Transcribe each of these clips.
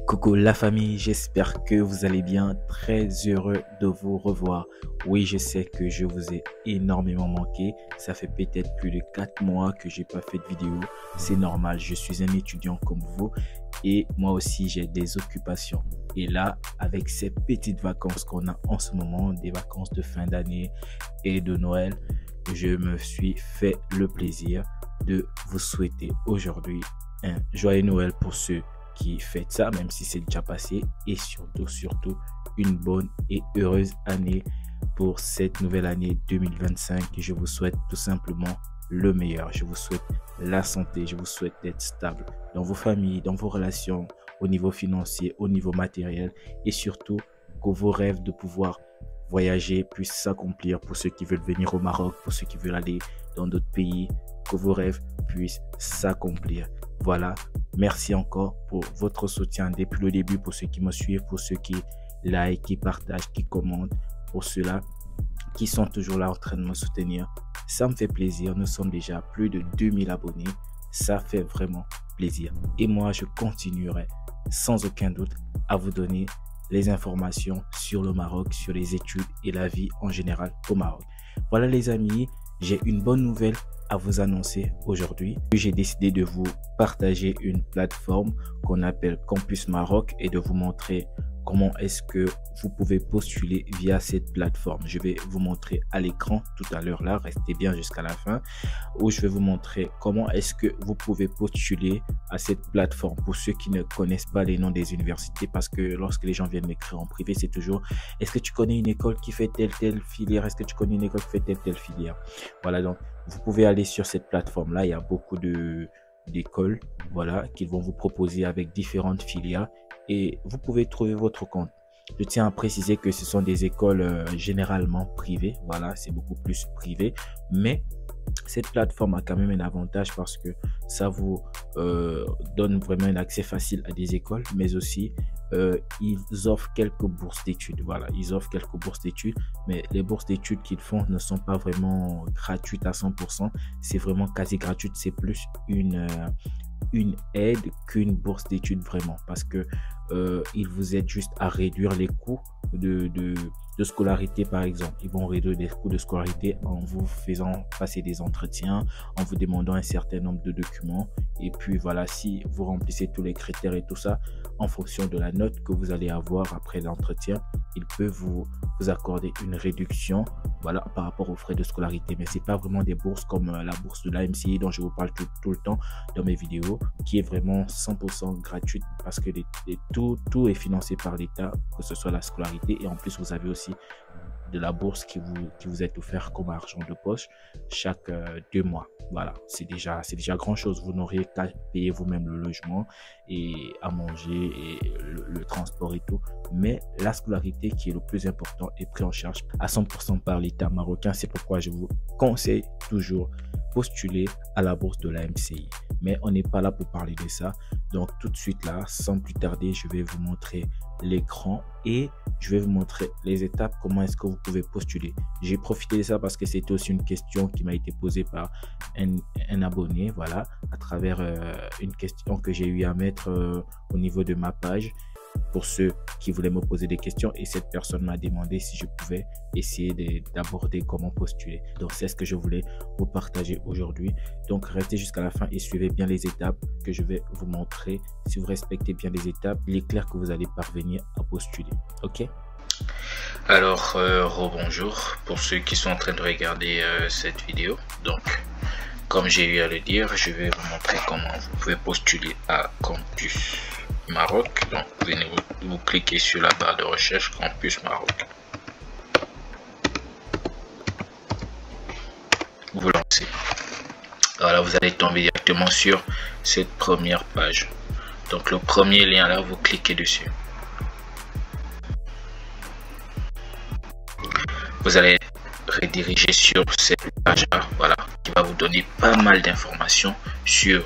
Coucou la famille, j'espère que vous allez bien, très heureux de vous revoir. Oui, je sais que je vous ai énormément manqué, ça fait peut-être plus de 4 mois que j'ai pas fait de vidéo, c'est normal, je suis un étudiant comme vous et moi aussi j'ai des occupations. Et là, avec ces petites vacances qu'on a en ce moment, des vacances de fin d'année et de Noël, je me suis fait le plaisir de vous souhaiter aujourd'hui un joyeux Noël pour ceux qui fêtent ça, même si c'est déjà passé, et surtout une bonne et heureuse année pour cette nouvelle année 2025. Je vous souhaite tout simplement le meilleur. Je vous souhaite la santé, je vous souhaite d'être stable dans vos familles, dans vos relations, au niveau financier, au niveau matériel, et surtout que vos rêves de pouvoir voyager puissent s'accomplir pour ceux qui veulent venir au Maroc, pour ceux qui veulent aller dans d'autres pays, que vos rêves puissent s'accomplir. Voilà, merci encore pour votre soutien depuis le début, pour ceux qui me suivent, pour ceux qui like, qui partagent, qui commentent, pour ceux-là qui sont toujours là en train de me soutenir. Ça me fait plaisir, nous sommes déjà plus de 2000 abonnés, ça fait vraiment plaisir. Et moi, je continuerai sans aucun doute à vous donner les informations sur le Maroc, sur les études et la vie en général au Maroc. Voilà les amis, j'ai une bonne nouvelle à vous annoncer aujourd'hui. J'ai décidé de vous partager une plateforme qu'on appelle Campus Maroc et de vous montrer comment est-ce que vous pouvez postuler via cette plateforme. Je vais vous montrer à l'écran tout à l'heure là, restez bien jusqu'à la fin, où je vais vous montrer comment est-ce que vous pouvez postuler à cette plateforme. Pour ceux qui ne connaissent pas les noms des universités, parce que lorsque les gens viennent m'écrire en privé, c'est toujours « Est-ce que tu connais une école qui fait telle filière? Est-ce que tu connais une école qui fait telle filière ?» Voilà, donc vous pouvez aller sur cette plateforme là, il y a beaucoup d'écoles, voilà, qui vont vous proposer avec différentes filières et vous pouvez trouver votre compte. Je tiens à préciser que ce sont des écoles généralement privées, voilà, c'est beaucoup plus privé, mais cette plateforme a quand même un avantage parce que ça vous donne vraiment un accès facile à des écoles, mais aussi ils offrent quelques bourses d'études. Voilà, ils offrent quelques bourses d'études, mais les bourses d'études qu'ils font ne sont pas vraiment gratuites à 100%. C'est vraiment quasi gratuit, c'est plus une aide qu'une bourse d'études vraiment, parce que ils vous aident juste à réduire les coûts de scolarité par exemple. Ils vont réduire les coûts de scolarité en vous faisant passer des entretiens, en vous demandant un certain nombre de documents, et puis voilà, si vous remplissez tous les critères et tout ça, en fonction de la note que vous allez avoir après l'entretien, il peut vous accorder une réduction, voilà, par rapport aux frais de scolarité. Mais c'est pas vraiment des bourses comme la bourse de l'AMCI dont je vous parle tout le temps dans mes vidéos, qui est vraiment 100% gratuite parce que tout est financé par l'État, que ce soit la scolarité, et en plus vous avez aussi de la bourse qui vous est offerte comme argent de poche chaque 2 mois. Voilà, c'est déjà grand chose. Vous n'aurez qu'à payer vous-même le logement et à manger et le transport et tout. Mais la scolarité, qui est le plus important, est prise en charge à 100% par l'État marocain. C'est pourquoi je vous conseille toujours postuler à la bourse de la MCI. Mais on n'est pas là pour parler de ça. Donc tout de suite là, sans plus tarder, je vais vous montrer l'écran et je vais vous montrer les étapes, comment est-ce que vous pouvez postuler. J'ai profité de ça parce que c'était aussi une question qui m'a été posée par un abonné, voilà, à travers une question que j'ai eu à mettre au niveau de ma page pour ceux qui voulaient me poser des questions, et cette personne m'a demandé si je pouvais essayer d'aborder comment postuler. Donc c'est ce que je voulais vous partager aujourd'hui. Donc restez jusqu'à la fin et suivez bien les étapes que je vais vous montrer. Si vous respectez bien les étapes, il est clair que vous allez parvenir à postuler. Ok? Alors rebonjour pour ceux qui sont en train de regarder cette vidéo. Donc comme j'ai eu à le dire, je vais vous montrer comment vous pouvez postuler à Campus Maroc. Donc vous cliquez sur la barre de recherche Campus Maroc, vous lancez. Voilà, vous allez tomber directement sur cette première page. Donc le premier lien là, vous cliquez dessus. Vous allez rediriger sur cette page là, voilà, qui va vous donner pas mal d'informations sur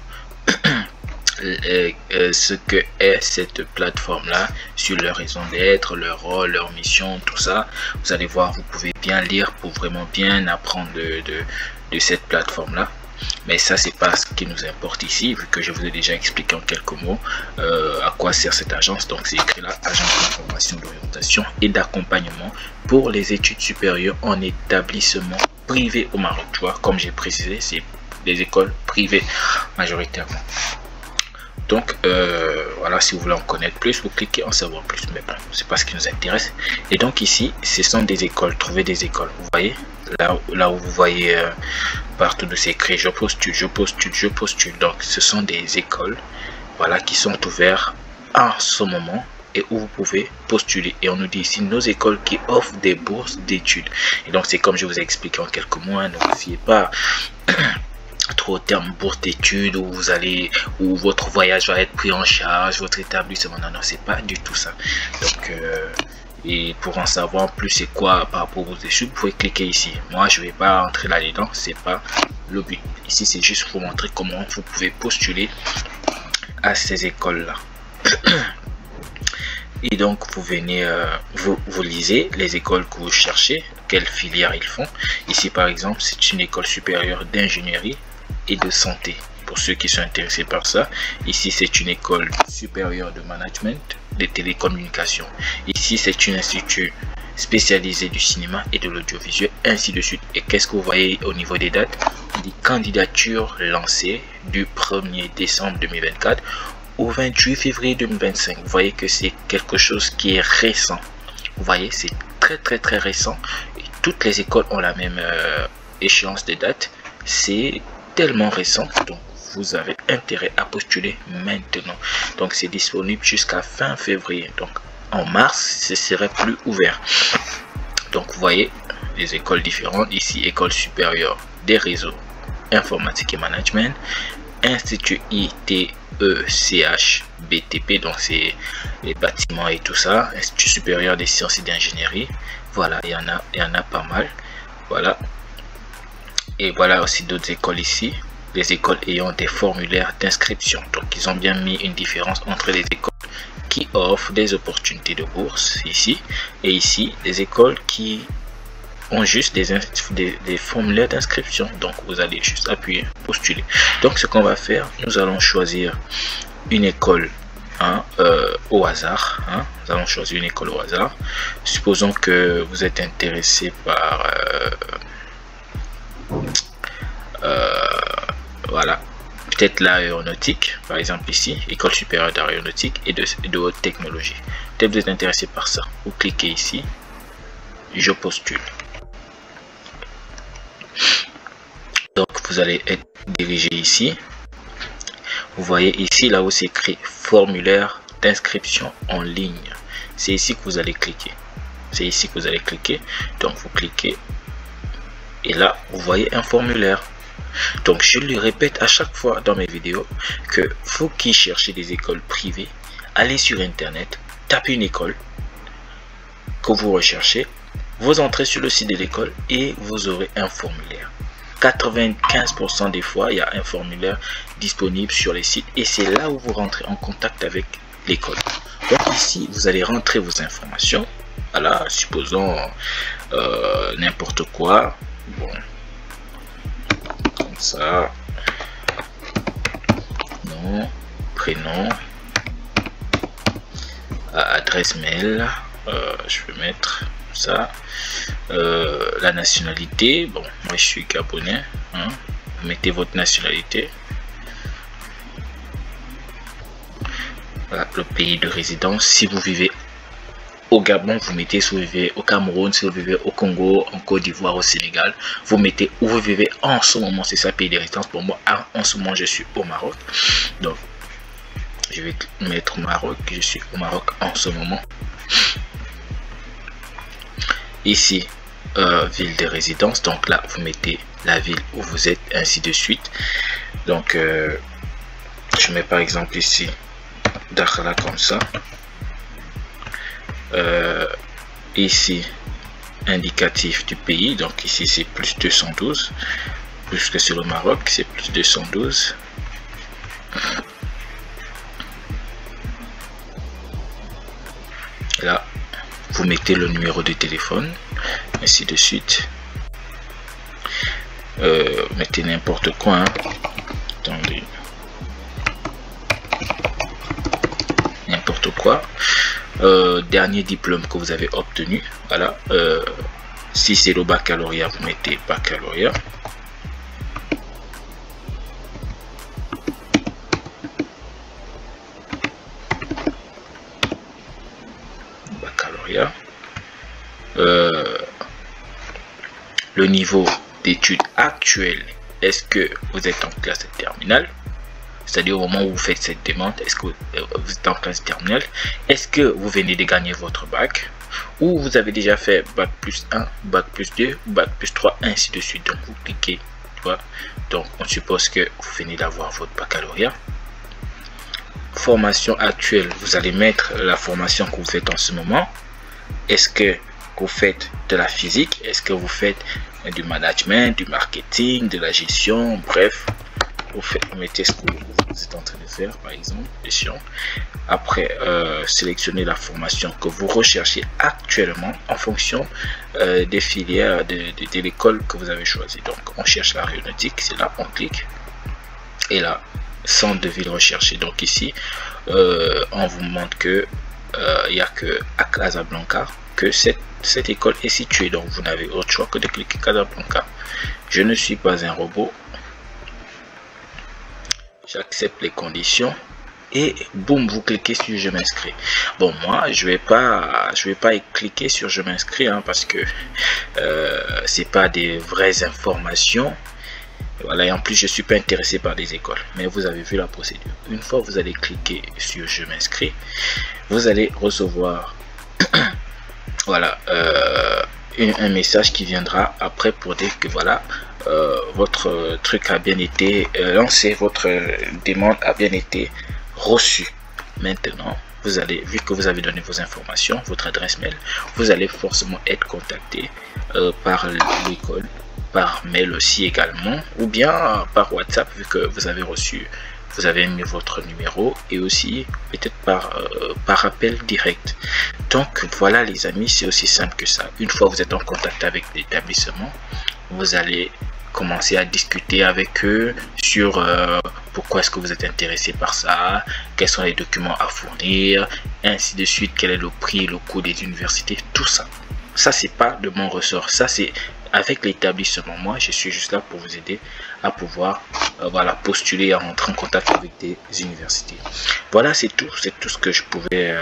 ce que est cette plateforme là, sur leur raison d'être, leur rôle, leur mission, tout ça. Vous allez voir, vous pouvez bien lire pour vraiment bien apprendre de cette plateforme là. Mais ça, c'est pas ce qui nous importe ici, vu que je vous ai déjà expliqué en quelques mots à quoi sert cette agence. Donc c'est écrit là, agence d'information, d'orientation et d'accompagnement pour les études supérieures en établissement privé au Maroc. Tu vois, comme j'ai précisé, c'est des écoles privées majoritairement. Donc voilà, si vous voulez en connaître plus, vous cliquez en savoir plus, mais bon, c'est pas ce qui nous intéresse. Et donc ici, ce sont des écoles, trouver des écoles. Vous voyez là où vous voyez partout de ces écrits, je postule, je postule, je postule. Donc ce sont des écoles, voilà, qui sont ouvertes en ce moment et où vous pouvez postuler. Et on nous dit ici nos écoles qui offrent des bourses d'études. Et donc c'est comme je vous ai expliqué en quelques mots, hein, ne vous fiez pas trop au terme bourse d'études où vous allez, où votre voyage va être pris en charge, votre établissement. Non, non, c'est pas du tout ça. Donc et pour en savoir plus c'est quoi par rapport aux études, vous pouvez cliquer ici. Moi je vais pas entrer là dedans, c'est pas le but. Ici c'est juste pour vous montrer comment vous pouvez postuler à ces écoles là. Et donc vous venez, vous lisez les écoles que vous cherchez, quelle filière ils font. Ici par exemple c'est une école supérieure d'ingénierie et de santé, pour ceux qui sont intéressés par ça. Ici c'est une école supérieure de management des télécommunications. Ici c'est un institut spécialisé du cinéma et de l'audiovisuel, ainsi de suite. Et qu'est-ce que vous voyez au niveau des dates? Des candidatures lancées du 1er décembre 2024 au 28 février 2025. Vous voyez que c'est quelque chose qui est récent. Vous voyez, c'est très récent. Et toutes les écoles ont la même échéance de date. C'est tellement récent. Donc vous avez intérêt à postuler maintenant. Donc c'est disponible jusqu'à fin février. Donc en mars, ce serait plus ouvert. Donc vous voyez les écoles différentes. Ici, école supérieure des réseaux informatique et management, Institut ITECH BTP, donc c'est les bâtiments et tout ça, Institut supérieur des sciences et d'ingénierie. Voilà, il y en a pas mal. Voilà. Et voilà aussi d'autres écoles ici, les écoles ayant des formulaires d'inscription. Donc ils ont bien mis une différence entre les écoles qui offrent des opportunités de bourse ici et ici les écoles qui ont juste des formulaires d'inscription. Donc vous allez juste appuyer postuler. Donc ce qu'on va faire, nous allons choisir une école au hasard. Nous allons choisir une école au hasard. Supposons que vous êtes intéressé par voilà, peut-être l'aéronautique, par exemple ici, école supérieure d'aéronautique et de haute technologie. Peut-être vous êtes intéressé par ça. Vous cliquez ici, je postule. Donc vous allez être dirigé ici. Vous voyez ici, là où c'est écrit formulaire d'inscription en ligne. C'est ici que vous allez cliquer. C'est ici que vous allez cliquer. Donc vous cliquez. Et là, vous voyez un formulaire. Donc je le répète à chaque fois dans mes vidéos que vous qui cherchez des écoles privées, allez sur internet, tapez une école que vous recherchez, vous entrez sur le site de l'école et vous aurez un formulaire. 95% des fois, il y a un formulaire disponible sur les sites et c'est là où vous rentrez en contact avec l'école. Donc ici, vous allez rentrer vos informations. Voilà, supposons n'importe quoi. Bon, comme ça. Nom, prénom, adresse mail. Je vais mettre ça. La nationalité, bon, moi je suis gabonais. Vous mettez votre nationalité. Voilà, le pays de résidence. Si vous vivez au Gabon, vous mettez si vous vivez au Cameroun, si vous vivez au Congo, en Côte d'Ivoire, au Sénégal, vous mettez où vous vivez en ce moment. C'est ça, pays de résidence. Pour moi, en ce moment, je suis au Maroc. Donc, je vais mettre Maroc. Je suis au Maroc en ce moment. Ici, ville de résidence. Donc là, vous mettez la ville où vous êtes, ainsi de suite. Donc, je mets par exemple ici Dakhla comme ça. Ici, indicatif du pays. Donc ici, c'est plus 212. Plus que sur le Maroc, c'est plus 212. Là, vous mettez le numéro de téléphone, ainsi de suite. mettez n'importe quoi, hein. Attendez, n'importe quoi. Dernier diplôme que vous avez obtenu, voilà. Si c'est le baccalauréat, vous mettez baccalauréat. Le niveau d'études actuel, est-ce que vous êtes en classe terminale, c'est-à-dire au moment où vous faites cette demande, est-ce que vous êtes en classe terminale, est-ce que vous venez de gagner votre bac, ou vous avez déjà fait bac plus 1, bac plus 2, bac plus 3, ainsi de suite. Donc vous cliquez, tu vois. Donc on suppose que vous venez d'avoir votre baccalauréat. Formation actuelle, vous allez mettre la formation que vous faites en ce moment. Est-ce que vous faites de la physique, est-ce que vous faites du management, du marketing, de la gestion, bref, vous mettez ce que vous êtes en train de faire, par exemple, gestion. Après, sélectionnez la formation que vous recherchez actuellement en fonction des filières de l'école que vous avez choisi. Donc on cherche l'aéronautique, c'est là, on clique, et là, centre de ville recherché. Donc ici, on vous montre que il n'y a que à Casablanca que cette école est située, donc vous n'avez autre choix que de cliquer Casablanca. Je ne suis pas un robot, j'accepte les conditions et boum, vous cliquez sur je m'inscris. Bon, moi je vais pas cliquer sur je m'inscris, hein, parce que c'est pas des vraies informations. Voilà, et en plus je suis pas intéressé par des écoles, mais vous avez vu la procédure. Une fois vous allez cliquer sur je m'inscris, vous allez recevoir voilà, un message qui viendra après pour dire que voilà, votre truc a bien été lancé, votre demande a bien été reçue. Maintenant vous allez, vu que vous avez donné vos informations, votre adresse mail, vous allez forcément être contacté par l'école, par mail aussi également, ou bien par WhatsApp, vu que vous avez reçu, vous avez mis votre numéro, et aussi peut-être par appel direct. Donc voilà les amis, c'est aussi simple que ça. Une fois que vous êtes en contact avec l'établissement, vous allez commencer à discuter avec eux sur pourquoi est-ce que vous êtes intéressé par ça, quels sont les documents à fournir, ainsi de suite, quel est le prix, le coût des universités, tout ça. Ça c'est pas de mon ressort, ça c'est avec l'établissement. Moi je suis juste là pour vous aider à pouvoir voilà, postuler, à rentrer en contact avec des universités. Voilà, c'est tout ce que je pouvais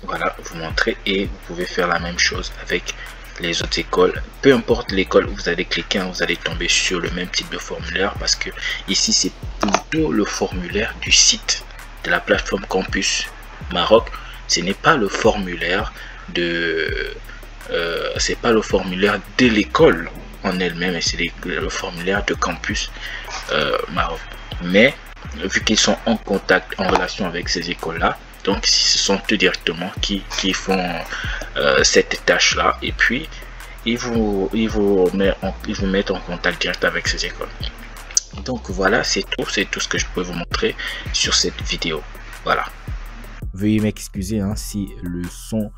voilà, vous montrer, et vous pouvez faire la même chose avec les autres écoles. Peu importe l'école où vous allez cliquer, hein, vous allez tomber sur le même type de formulaire, parce que ici c'est plutôt le formulaire du site de la plateforme Campus Maroc. Ce n'est pas le formulaire de c'est pas le formulaire de l'école en elle-même, et c'est le formulaire de Campus Maroc. Mais vu qu'ils sont en contact, en relation avec ces écoles là, donc ce sont eux directement qui font cette tâche là, et puis ils vous mettent en contact direct avec ces écoles. Donc voilà, c'est tout ce que je peux vous montrer sur cette vidéo. Voilà, veuillez m'excuser hein, si le son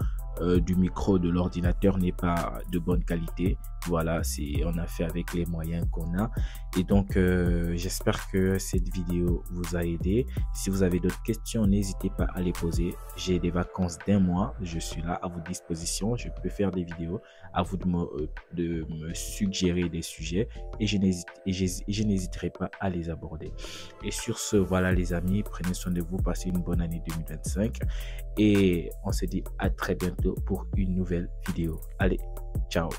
du micro de l'ordinateur n'est pas de bonne qualité. Voilà, on a fait avec les moyens qu'on a, et donc j'espère que cette vidéo vous a aidé. Si vous avez d'autres questions, n'hésitez pas à les poser. J'ai des vacances d'1 mois, je suis là à votre disposition, je peux faire des vidéos. À vous de me suggérer des sujets, et je n'hésiterai pas à les aborder. Et sur ce, voilà les amis, prenez soin de vous, passez une bonne année 2025, et on se dit à très bientôt pour une nouvelle vidéo. Allez, ciao.